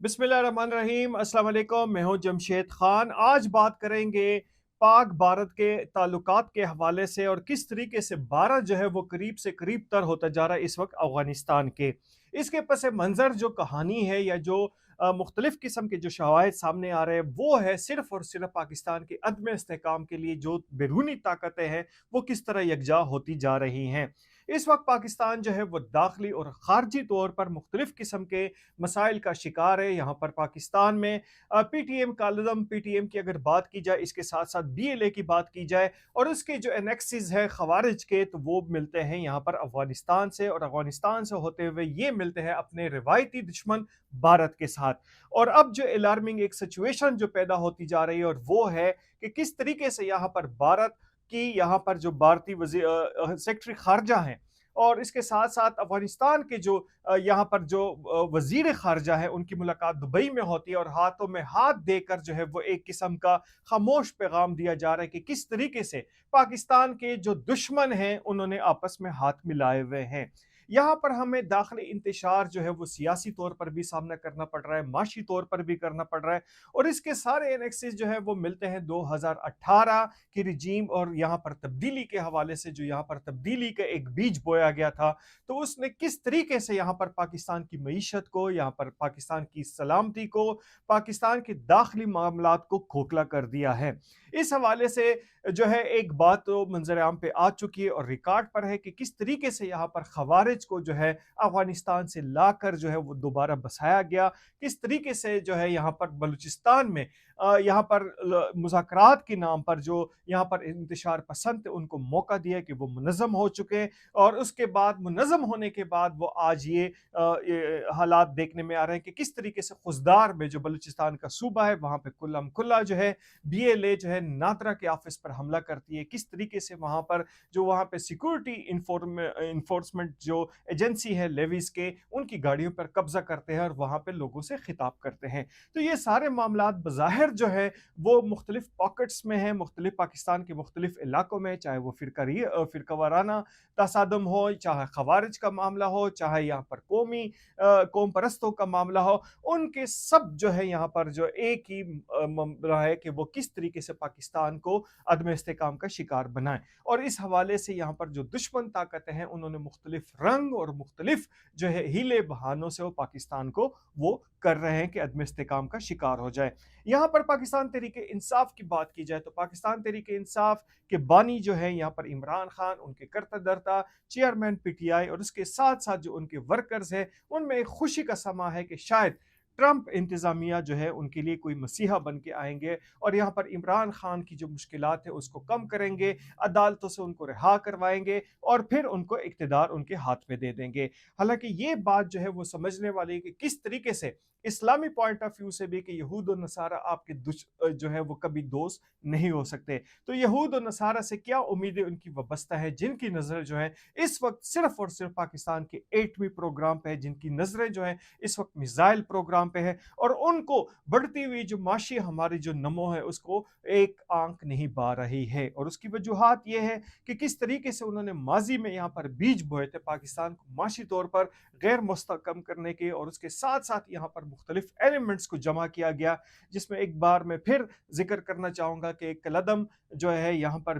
बिस्मिल्लाहिर्रहमानिर्रहीम, अस्सलाम वालेकुम। मैं हूं जमशेद खान। आज बात करेंगे पाक भारत के ताल्लुकात के हवाले से और किस तरीके से भारत जो है वो करीब से करीब तर होता जा रहा है इस वक्त अफगानिस्तान के। इसके पस मंज़र जो कहानी है या जो मुख्तलिफ किस्म के जो शवाहिद सामने आ रहे हैं वो है सिर्फ और सिर्फ पाकिस्तान के अदम इस्तेहकाम के लिए जो बैरूनी ताकतें हैं वो किस तरह यकजा होती जा रही हैं। इस वक्त पाकिस्तान जो है वो दाखिली और ख़ारजी तौर पर मुख्तलिफ किस्म के मसाइल का शिकार है। यहाँ पर पाकिस्तान में पी टी एम कालदम पी टी एम की अगर बात की जाए, इसके साथ साथ बी एल ए की बात की जाए और उसके जो एनेक्सिस है खवारिज के, तो वो मिलते हैं यहाँ पर अफगानिस्तान से, और अफगानिस्तान से होते हुए ये मिलते हैं अपने रिवायती दुश्मन भारत के साथ। और अब जो अलार्मिंग एक सिचुएशन जो पैदा होती जा रही है और वो है कि किस तरीके से यहाँ पर भारत की यहाँ पर जो भारतीय सेक्रेटरी खारजा हैं और इसके साथ साथ अफगानिस्तान के जो यहाँ पर जो वजीर खारजा है उनकी मुलाकात दुबई में होती है और हाथों में हाथ देकर जो है वो एक किस्म का खामोश पैगाम दिया जा रहा है कि किस तरीके से पाकिस्तान के जो दुश्मन हैं उन्होंने आपस में हाथ मिलाए हुए हैं। यहाँ पर हमें दाखिली इंतशार जो है वो सियासी तौर पर भी सामना करना पड़ रहा है, माशी तौर पर भी करना पड़ रहा है, और इसके सारे एनेक्सिस जो है वो मिलते हैं 2018 की रिजीम और यहाँ पर तब्दीली के हवाले से। जो यहाँ पर तब्दीली का एक बीज बोया गया था तो उसने किस तरीके से यहाँ पर पाकिस्तान की मईशत को, यहाँ पर पाकिस्तान की सलामती को, पाकिस्तान के दाखिली मामलात को खोखला कर दिया है। इस हवाले से जो है एक बात तो मंजर आम पे आ चुकी है और रिकॉर्ड पर है कि किस तरीके से यहाँ पर खवारिज को जो है अफगानिस्तान से लाकर जो है वो दोबारा बसाया गया, किस तरीके से जो है यहाँ पर बलूचिस्तान में यहाँ पर मुज़ाकरात के नाम पर जो यहाँ पर इंतशार पसंद थे उनको मौका दिया कि वो मुनज़्ज़म हो चुके, और उसके बाद मुनज़्ज़म होने के बाद वो आज ये हालात देखने में आ रहे हैं कि किस तरीके से खुजदार में जो बलूचिस्तान का सूबा है वहाँ पे कुल्लम कुल्ला जो है बी एल ए जो है नादरा के ऑफिस पर हमला करती है, किस तरीके से वहाँ पर जो वहाँ पे सिक्योरिटी इन्फोर्समेंट जो एजेंसी है लेविस के, उनकी गाड़ियों पर कब्जा करते हैं और वहाँ पे लोगों से खिताब करते हैं। तो ये सारे मामलात बज़ाहिर जो है वो मुख्तलिफ पॉकेट्स में है, मुख्तलिफ पाकिस्तान के मुख्तलिफ इलाकों में, चाहे वो फिरका वाराना तसादम हो, चाहे खवारिज का मामला हो, चाहे यहाँ पर कौम परस्तों का मामला हो, उनके सब जो है यहाँ पर जो एक ही मामला है कि वो किस तरीके से पाकिस्तान को अदम इस्तेकाम का शिकार बनाए। और इस हवाले से यहाँ पर जो दुश्मन ताकतें हैं उन्होंने मुख्तलिफ रंग और मुख्तलिफ जो है हीले बहानों से वो पाकिस्तान को वो कर रहे हैं कि अदम इस्तेकाम का शिकार हो जाए। यहाँ पर पाकिस्तान तहरीक इंसाफ की बात की जाए तो पाकिस्तान तहरीक इंसाफ के बानी जो है यहाँ पर इमरान खान, उनके करता धरता चेयरमैन पी टी आई और उसके साथ साथ जो उनके वर्कर्स हैं, उनमें एक खुशी का समा है कि शायद ट्रंप इंतज़ामिया जो है उनके लिए कोई मसीहा बन के आएंगे और यहाँ पर इमरान खान की जो मुश्किलात है उसको कम करेंगे, अदालतों से उनको रिहा करवाएंगे और फिर उनको इक़्तिदार उनके हाथ में दे देंगे। हालांकि ये बात जो है वो समझने वाली है कि किस तरीके से इस्लामी पॉइंट ऑफ व्यू से भी कि यहूद और नसारा आपके जो है वो कभी दोस्त नहीं हो सकते। तो यहूद और नसारा से क्या उम्मीदें उनकी वाबस्ता है, जिनकी नज़र जो है इस वक्त सिर्फ और सिर्फ पाकिस्तान के एटमी प्रोग्राम पे है, जिनकी नज़रें जो है इस वक्त मिसाइल प्रोग्राम पे है, और उनको बढ़ती हुई जो माशी हमारी जो नमो है उसको एक आंख नहीं बा रही है। और उसकी वजूहात ये है कि किस तरीके से उन्होंने माजी में यहाँ पर बीज बोए थे पाकिस्तान को माशी तौर पर गैर मुस्तकम करने के, और उसके साथ साथ यहाँ पर मुख्तलिफ एलिमेंट्स को जमा किया गया, जिसमें एक बार मैं फिर जिक्र करना चाहूँगा कि कलदम जो है यहाँ पर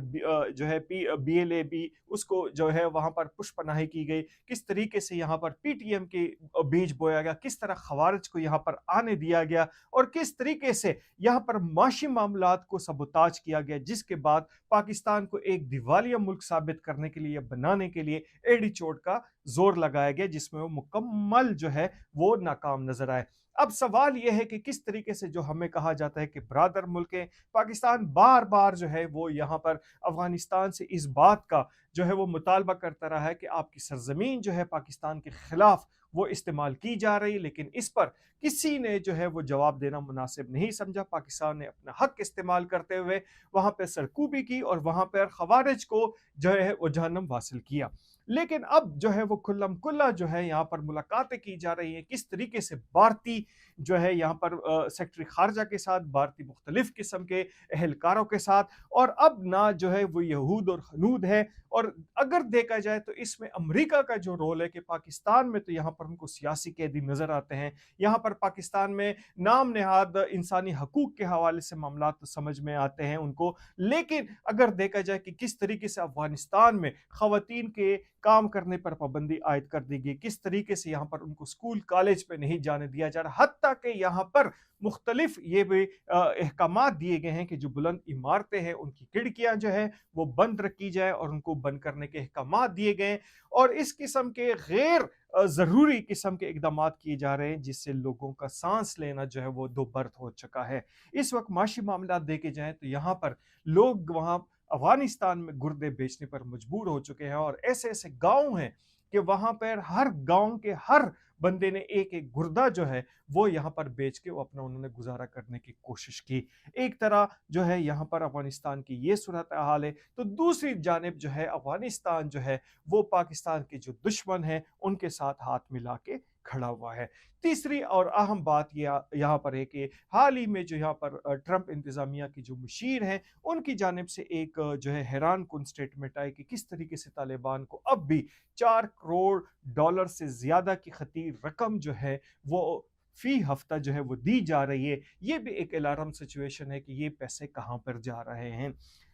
जो है बी एल ए बी उसको जो है वहाँ पर पुष्पनाही की गई, किस तरीके से यहाँ पर पी टी एम के बीज बोया गया, किस तरह खवारिज को यहाँ पर आने दिया गया और किस तरीके से यहाँ पर माशी मामलात को सबोताज किया गया, जिसके बाद पाकिस्तान को एक दिवालिया मुल्क साबित करने के लिए, बनाने के लिए एडी चोट का जोर लगाया गया, जिसमें वो मुकम्मल जो है वो नाकाम नजर आए। अब सवाल यह है कि किस तरीके से जो हमें कहा जाता है कि ब्रादर मुल्क है, पाकिस्तान बार बार जो है वो यहाँ पर अफगानिस्तान से इस बात का जो है वो मुतालबा करता रहा है कि आपकी सरजमीन जो है पाकिस्तान के खिलाफ वो इस्तेमाल की जा रही, लेकिन इस पर किसी ने जो है वो जवाब देना मुनासिब नहीं समझा। पाकिस्तान ने अपना हक इस्तेमाल करते हुए वहाँ पर सरकूबी की और वहाँ पर खवारिज को जो है वो जहन्नम वासिल किया। لیکن اب جو ہے وہ کھلم کھلا جو ہے یہاں پر ملاقاتیں کی جا رہی ہیں، کس طریقے سے بھارتی جو ہے یہاں پر سیکٹری خارجہ کے ساتھ، بھارتی مختلف قسم کے اہلکاروں کے ساتھ، اور اب نہ جو ہے وہ یہود اور ہنود ہے۔ اور اگر دیکھا جائے تو اس میں امریکہ کا جو رول ہے کہ پاکستان میں تو یہاں پر ان کو سیاسی قیدی نظر آتے ہیں، یہاں پر پاکستان میں نام نہاد انسانی حقوق کے حوالے سے معاملات تو سمجھ میں آتے ہیں ان کو، لیکن اگر دیکھا جائے کہ کس طریقے سے افغانستان میں خواتین کے کام کرنے پر پابندی عائد کر دی گئی، کس طریقے سے یہاں پر ان کو اسکول کالج پہ نہیں جانے دیا جا رہا، حتیٰ کہ یہاں پر مختلف یہ بھی احکامات دیے گئے ہیں کہ جو بلند عمارتیں ہیں ان کی کھڑکیاں جو ہے وہ بند رکھی جائے، اور ان کو بند کرنے کے احکامات دیے گئے ہیں، اور اس قسم کے غیر ضروری قسم کے اقدامات کیے جا رہے ہیں جس سے لوگوں کا سانس لینا جو ہے وہ دوبرت ہو چکا ہے۔ اس وقت معاشی معاملات دیکھے جائیں تو یہاں پر لوگ وہاں افغانستان میں گردے بیچنے پر مجبور ہو چکے ہیں، اور ایسے ایسے گاؤں ہیں کہ وہاں پر ہر گاؤں کے ہر بندے نے ایک ایک گردہ جو ہے وہ یہاں پر بیچ کے وہ اپنا انہوں نے گزارا کرنے کی کوشش کی۔ ایک طرح جو ہے یہاں پر افغانستان کی یہ صورتحال ہے، تو دوسری جانب جو ہے افغانستان جو ہے وہ پاکستان کے جو دشمن ہیں ان کے ساتھ ہاتھ ملا کے کھڑا ہوا ہے۔ تیسری اور اہم بات یہ یہاں پر ہے کہ حال ہی میں جو یہاں پر ٹرمپ انتظامیہ کی جو مشیر ہیں ان کی جانب سے ایک جو ہے حیران کن سٹیٹمنٹ آئی کہ کس طریقے سے طالبان کو اب بھی 4 کروڑ ڈالر سے زیادہ کی خطیر رقم جو ہے وہ فی ہفتہ جو ہے وہ دی جا رہی ہے۔ یہ بھی ایک الارم سچویشن ہے کہ یہ پیسے کہاں پر جا رہے ہیں۔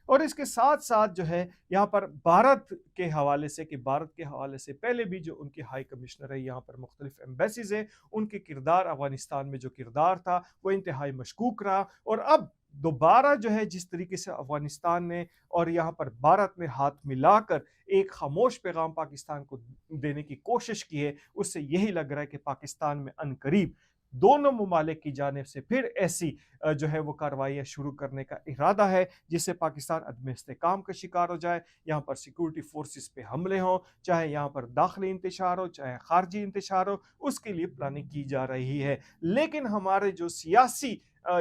اور اس کے ساتھ ساتھ جو ہے یہاں پر بھارت کے حوالے سے کہ بھارت کے حوالے سے پہلے بھی جو ان کے ہائی کمشنر ہے یہاں پر مختلف ایمبیسیز ہیں، ان کے کردار افغانستان میں جو کردار تھا وہ انتہائی مشکوک رہا، اور اب دوبارہ جو ہے جس طریقے سے افغانستان نے اور یہاں پر بھارت نے ہاتھ ملا کر ایک خاموش پیغام پاکستان کو دینے کی کوشش کی ہے، اس سے یہی لگ رہا ہے کہ پاکستان میں عنقریب دونوں ممالک کی جانب سے پھر ایسی جو ہے وہ کارروائیاں شروع کرنے کا ارادہ ہے جس سے پاکستان عدم استحکام کا شکار ہو جائے، یہاں پر سیکورٹی فورسز پہ حملے ہوں، چاہے یہاں پر داخلی انتشار ہو چاہے خارجی انتشار ہو، اس کے لیے پلاننگ کی جا رہی ہے۔ لیکن ہمارے جو سیاسی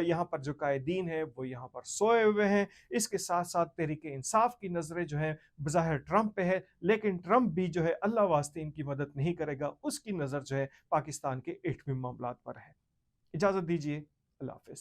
یہاں پر جو قائدین ہیں وہ یہاں پر سوئے ہوئے ہیں۔ اس کے ساتھ ساتھ تحریک انصاف کی نظریں جو ہیں بظاہر ٹرمپ پہ ہے، لیکن ٹرمپ بھی جو ہے اللہ واسطے ان کی مدد نہیں کرے گا، اس کی نظر جو ہے پاکستان کے ایٹمی معاملات پر ہے۔ اجازت دیجیے، اللہ حافظ۔